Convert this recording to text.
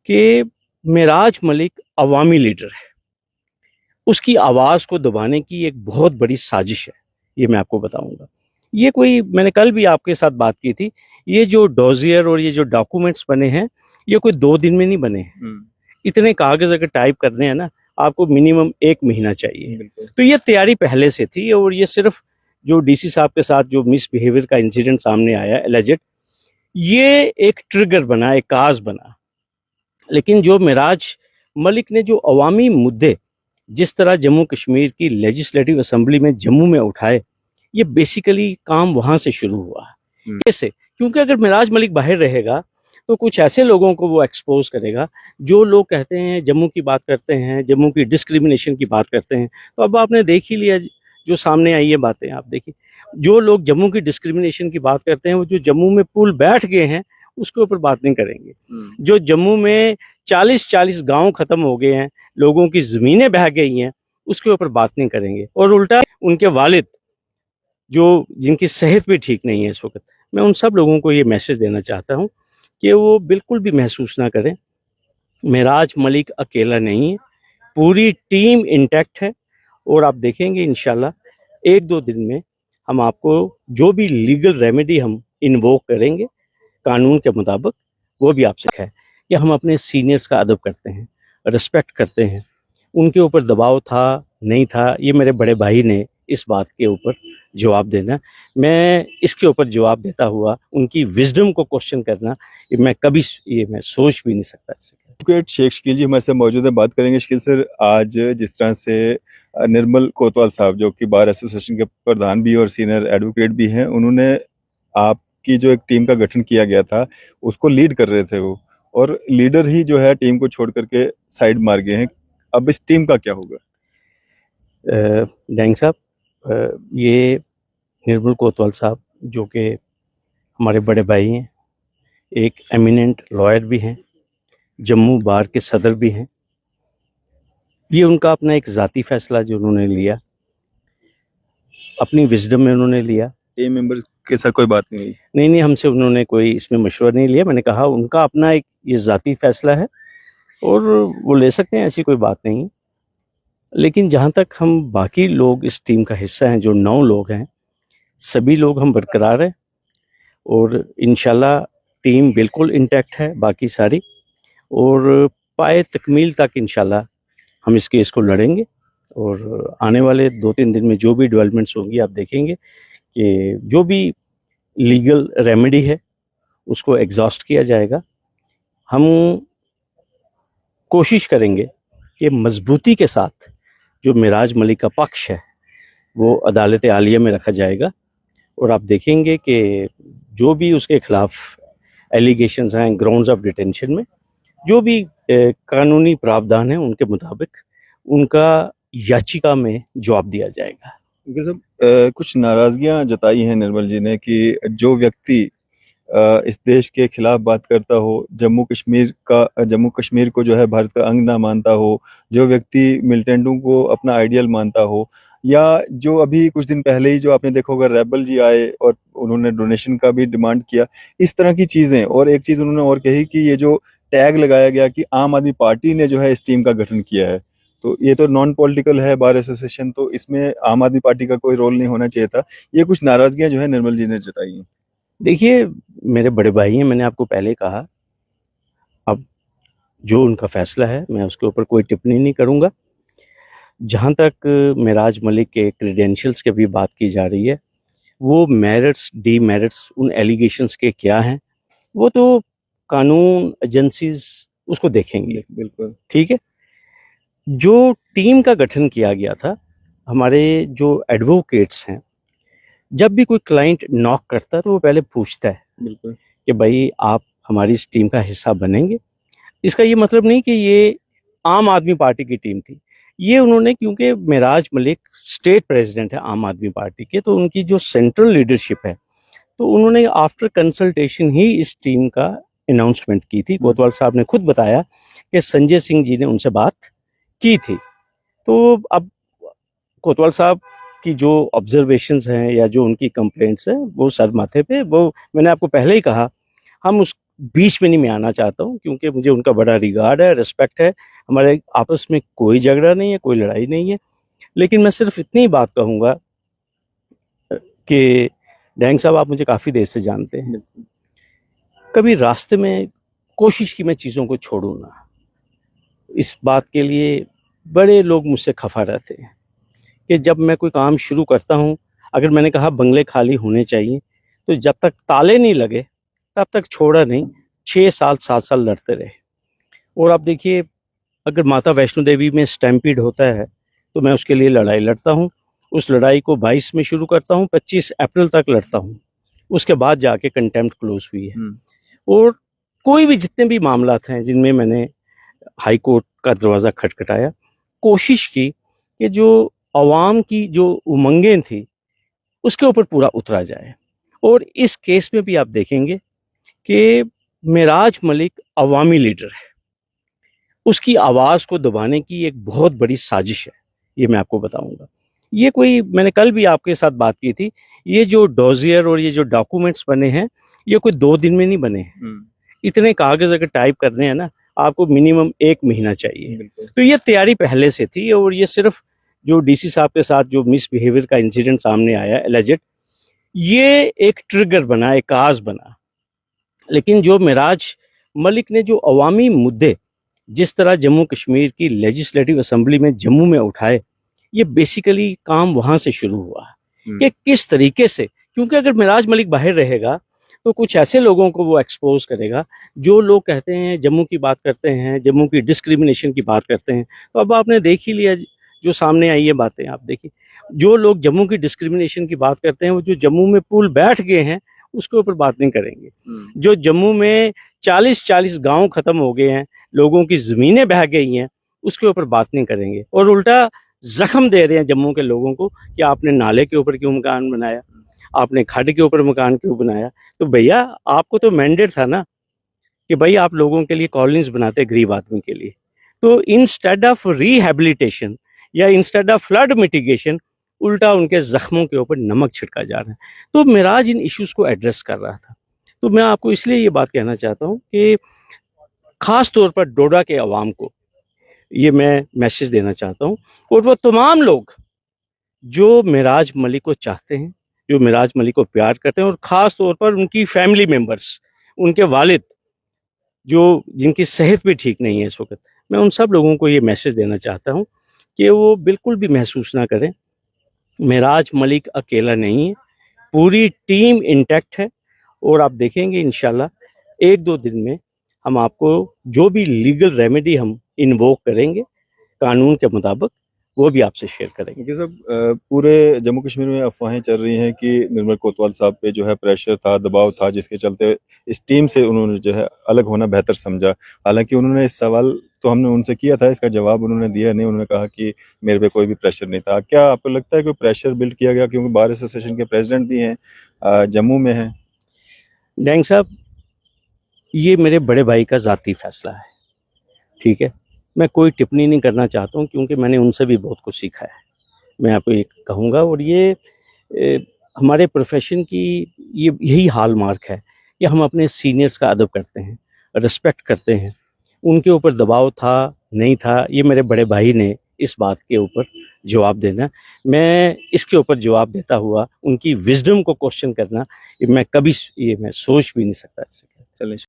कि मेराज मलिक अवामी लीडर है, उसकी आवाज़ को दबाने की एक बहुत बड़ी साजिश है, ये मैं आपको बताऊंगा। ये कोई, मैंने कल भी आपके साथ बात की थी, ये जो डोजियर और ये जो डॉक्यूमेंट्स बने हैं, ये कोई 2 दिन में नहीं बने हैं। इतने कागज अगर टाइप करने हैं ना, आपको मिनिमम 1 महीना चाहिए। तो ये तैयारी पहले से थी, और ये सिर्फ जो डीसी साहब के साथ जो मिसबिहेवियर का इंसिडेंट सामने आया एलिजेड, ये एक ट्रिगर बना, एक काज बना। लेकिन जो मेराज मलिक ने जो अवामी मुद्दे जिस तरह जम्मू कश्मीर की लेजिस्लेटिव असेंबली में जम्मू में उठाए, ये बेसिकली काम वहां से शुरू हुआ है। कैसे? क्योंकि अगर मेराज मलिक बाहर रहेगा तो कुछ ऐसे लोगों को वो एक्सपोज करेगा जो लोग कहते हैं जम्मू की बात करते हैं, जम्मू की डिस्क्रिमिनेशन की बात करते हैं। तो अब आपने देख ही लिया जो सामने आई है बातें, आप देखिए जो लोग जम्मू की डिस्क्रिमिनेशन की बात करते हैं वो जो जम्मू में पुल बैठ गए हैं उसके ऊपर बात नहीं करेंगे। जो जम्मू में 40-40 गांव खत्म हो गए हैं, लोगों की जमीनें बह गई हैं, उसके ऊपर बात नहीं करेंगे। और उल्टा उनके वालिद जो जिनकी सेहत भी ठीक नहीं है इस वक्त, मैं उन सब लोगों को ये मैसेज देना चाहता हूँ कि वो बिल्कुल भी महसूस ना करें, मेराज मलिक अकेला नहीं है, पूरी टीम इंटैक्ट है। और आप देखेंगे इंशाल्लाह 1-2 दिन में हम आपको जो भी लीगल रेमेडी हम इन्वोक करेंगे कानून के मुताबिक, वो भी आपसे है कि हम अपने सीनियर्स का अदब करते हैं, रिस्पेक्ट करते हैं। उनके ऊपर दबाव था नहीं था, ये मेरे बड़े भाई ने इस बात के ऊपर जवाब देना, मैं इसके ऊपर जवाब देता हुआ उनकी विजडम को क्वेश्चन करना, ये मैं कभी ये मैं सोच भी नहीं सकता। एडवोकेट शेख शकील जी हमारे साथ मौजूद है। बात करेंगे शकील सर, आज जिस तरह से निर्मल कोतवाल साहब जो कि बार एसोसिएशन के प्रधान भी और सीनियर एडवोकेट भी हैं, उन्होंने आपकी जो एक टीम का गठन किया गया था उसको लीड कर रहे थे वो, और लीडर ही जो है टीम को छोड़ करके साइड मार गए हैं। अब इस टीम का क्या होगा? डैंग साहब, ये निर्मल कोतवाल साहब जो कि हमारे बड़े भाई हैं, एक एमिनेंट लॉयर भी हैं, जम्मू बार के सदर भी हैं, ये उनका अपना एक ज़ाती फैसला जो उन्होंने लिया, अपनी विजडम में उन्होंने लिया। टीम मेंबर्स के साथ कोई बात नहीं हुई? नहीं, हमसे उन्होंने कोई इसमें मशवरा नहीं लिया। मैंने कहा उनका अपना एक ये ज़ाती फैसला है और वो ले सकते हैं, ऐसी कोई बात नहीं है। लेकिन जहाँ तक हम बाकी लोग इस टीम का हिस्सा हैं, जो 9 लोग हैं, सभी लोग हम बरकरार हैं और इंशाल्लाह टीम बिल्कुल इंटैक्ट है बाकी सारी, और पाए तकमील तक इंशाल्लाह हम इस केस को लड़ेंगे। और आने वाले 2-3 दिन में जो भी डेवलपमेंट्स होंगी आप देखेंगे कि जो भी लीगल रेमेडी है उसको एग्जॉस्ट किया जाएगा। हम कोशिश करेंगे कि मजबूती के साथ जो मेराज मलिक का पक्ष है वो अदालत आलिया में रखा जाएगा, और आप देखेंगे कि जो भी उसके खिलाफ एलिगेशंस हैं ग्राउंड्स ऑफ डिटेंशन में, जो भी कानूनी प्रावधान है उनके मुताबिक उनका याचिका में जवाब दिया जाएगा। कुछ नाराजगियां जताई हैं निर्मल जी ने कि जो व्यक्ति इस देश के खिलाफ बात करता हो, जम्मू कश्मीर को जो है भारत का अंग ना मानता हो, जो व्यक्ति मिलिटेंटों को अपना आइडियल मानता हो, या जो अभी कुछ दिन पहले ही जो आपने देखा होगा रेबल जी आए और उन्होंने डोनेशन का भी डिमांड किया, इस तरह की चीजें। और एक चीज उन्होंने और कही कि ये जो टैग लगाया गया कि आम आदमी पार्टी ने जो है इस टीम का गठन किया है, तो ये तो नॉन पॉलिटिकल है बार एसोसिएशन, तो इसमें आम आदमी पार्टी का कोई रोल नहीं होना चाहिए था। ये कुछ नाराजगियां जो है निर्मल जी ने जताई हैं। देखिए, मेरे बड़े भाई हैं, मैंने आपको पहले कहा, अब जो उनका फैसला है मैं उसके ऊपर कोई टिप्पणी नहीं करूंगा। जहां तक मेराज मलिक के क्रेडेंशियल्स की भी बात की जा रही है, वो मेरिट्स डीमेरिट्स उन एलिगेशंस के क्या हैं वो तो कानून एजेंसीज उसको देखेंगे। बिल्कुल ठीक है। जो टीम का गठन किया गया था, हमारे जो एडवोकेट्स हैं, जब भी कोई क्लाइंट नॉक करता है तो वो पहले पूछता है बिल्कुल कि भाई आप हमारी इस टीम का हिस्सा बनेंगे। इसका ये मतलब नहीं कि ये आम आदमी पार्टी की टीम थी, ये उन्होंने, क्योंकि मेराज मलिक स्टेट प्रेसिडेंट है आम आदमी पार्टी के, तो उनकी जो सेंट्रल लीडरशिप है, तो उन्होंने आफ्टर कंसल्टेशन ही इस टीम का अनाउंसमेंट की थी। कोतवाल साहब ने खुद बताया कि संजय सिंह जी ने उनसे बात की थी। तो अब कोतवाल साहब की जो ऑब्जर्वेशंस हैं या जो उनकी कंप्लेंट्स हैं वो सर माथे पे, वो मैंने आपको पहले ही कहा, हम उस बीच में नहीं मैं आना चाहता हूँ, क्योंकि मुझे उनका बड़ा रिगार्ड है, रिस्पेक्ट है। हमारे आपस में कोई झगड़ा नहीं है, कोई लड़ाई नहीं है। लेकिन मैं सिर्फ इतनी बात कहूँगा कि डैंग साहब, आप मुझे काफ़ी देर से जानते हैं। कभी रास्ते में कोशिश की मैं चीज़ों को छोड़ूं ना। इस बात के लिए बड़े लोग मुझसे खफा रहते हैं कि जब मैं कोई काम शुरू करता हूं, अगर मैंने कहा बंगले खाली होने चाहिए, तो जब तक ताले नहीं लगे तब तक छोड़ा नहीं। 6 साल 7 साल लड़ते रहे। और आप देखिए, अगर माता वैष्णो देवी में स्टैम्पीड होता है तो मैं उसके लिए लड़ाई लड़ता हूँ। उस लड़ाई को 22 में शुरू करता हूँ, 25 अप्रैल तक लड़ता हूँ। उसके बाद जाके कंटेम्प्ट क्लोज हुई है। और कोई भी जितने भी मामला हैं जिनमें मैंने हाई कोर्ट का दरवाज़ा खटखटाया, कोशिश की कि जो अवाम की जो उमंगें थी उसके ऊपर पूरा उतरा जाए। और इस केस में भी आप देखेंगे कि मेराज मलिक अवामी लीडर है। उसकी आवाज़ को दबाने की एक बहुत बड़ी साजिश है, ये मैं आपको बताऊंगा। ये कोई, मैंने कल भी आपके साथ बात की थी, ये जो डोजियर और ये जो डॉक्यूमेंट्स बने हैं, ये कोई 2 दिन में नहीं बने हैं। इतने कागज अगर टाइप करने हैं ना, आपको मिनिमम 1 महीना चाहिए। तो ये तैयारी पहले से थी। और ये सिर्फ जो डीसी साहब के साथ जो मिसबिहेवियर का इंसिडेंट सामने आया एलिजेड, ये एक ट्रिगर बना, एक काज बना। लेकिन जो मेराज मलिक ने जो अवामी मुद्दे जिस तरह जम्मू कश्मीर की लेजिस्लेटिव असेंबली में जम्मू में उठाए, ये बेसिकली काम वहां से शुरू हुआ। कि किस तरीके से, क्योंकि अगर मेराज मलिक बाहर रहेगा तो कुछ ऐसे लोगों को वो एक्सपोज करेगा जो लोग कहते हैं जम्मू की बात करते हैं, जम्मू की डिस्क्रिमिनेशन की बात करते हैं। तो अब आपने देख ही लिया जो सामने आई है बातें। आप देखिए, जो लोग जम्मू की डिस्क्रिमिनेशन की बात करते हैं, वो जो जम्मू में पुल बैठ गए हैं उसके ऊपर बात नहीं करेंगे। जो जम्मू में 40-40 गांव खत्म हो गए हैं, लोगों की जमीनें बह गई हैं, उसके ऊपर बात नहीं करेंगे। और उल्टा जख्म दे रहे हैं जम्मू के लोगों को कि आपने नाले के ऊपर क्यों मकान बनाया, आपने खड्ड के ऊपर मकान क्यों बनाया। तो भैया, आपको तो मैंडेट था ना कि भाई आप लोगों के लिए कॉलोनीज बनाते, गरीब आदमी के लिए। तो इंस्टेड ऑफ रिहेबिलिटेशन या इंस्टेड ऑफ फ्लड मिटिगेशन, उल्टा उनके जख्मों के ऊपर नमक छिड़का जा रहा है। तो मेराज इन इश्यूज को एड्रेस कर रहा था। तो मैं आपको इसलिए ये बात कहना चाहता हूँ कि खास तौर पर डोडा के अवाम को ये मैं मैसेज देना चाहता हूँ, और वो तमाम लोग जो मेराज मलिक को चाहते हैं, जो मेराज मलिक को प्यार करते हैं, और ख़ास तौर पर उनकी फैमिली मेंबर्स, उनके वालिद जो जिनकी सेहत भी ठीक नहीं है इस वक्त, मैं उन सब लोगों को ये मैसेज देना चाहता हूँ कि वो बिल्कुल भी महसूस ना करें। मेराज मलिक अकेला नहीं है, पूरी टीम इंटैक्ट है। और आप देखेंगे इंशाल्लाह 1-2 दिन में हम आपको जो भी लीगल रेमेडी हम इन्वोक करेंगे कानून के मुताबिक, वो भी आपसे शेयर करेंगे। क्योंकि सब पूरे जम्मू कश्मीर में अफवाहें चल रही हैं कि निर्मल कोतवाल साहब पे जो है प्रेशर था, दबाव था, जिसके चलते इस टीम से उन्होंने जो है अलग होना बेहतर समझा। हालांकि उन्होंने इस सवाल तो हमने उनसे किया था, इसका जवाब उन्होंने दिया नहीं। उन्होंने कहा कि मेरे पे कोई भी प्रेशर नहीं था। क्या आपको लगता है कि प्रेशर बिल्ड किया गया, क्योंकि बार एसोसिएशन के प्रेसिडेंट भी हैं, जम्मू में हैं? डैंग साहब, ये मेरे बड़े भाई का ज़ाती फैसला है, ठीक है। मैं कोई टिप्पणी नहीं करना चाहता हूँ, क्योंकि मैंने उनसे भी बहुत कुछ सीखा है, मैं आपको ये कहूँगा। और ये हमारे प्रोफेशन की ये यही हाल मार्क है कि हम अपने सीनियर्स का अदब करते हैं, रिस्पेक्ट करते हैं। उनके ऊपर दबाव था, नहीं था, ये मेरे बड़े भाई ने इस बात के ऊपर जवाब देना। मैं इसके ऊपर जवाब देता हुआ उनकी विजडम को क्वेश्चन करना, मैं कभी ये मैं सोच भी नहीं सकता। इससे चलें।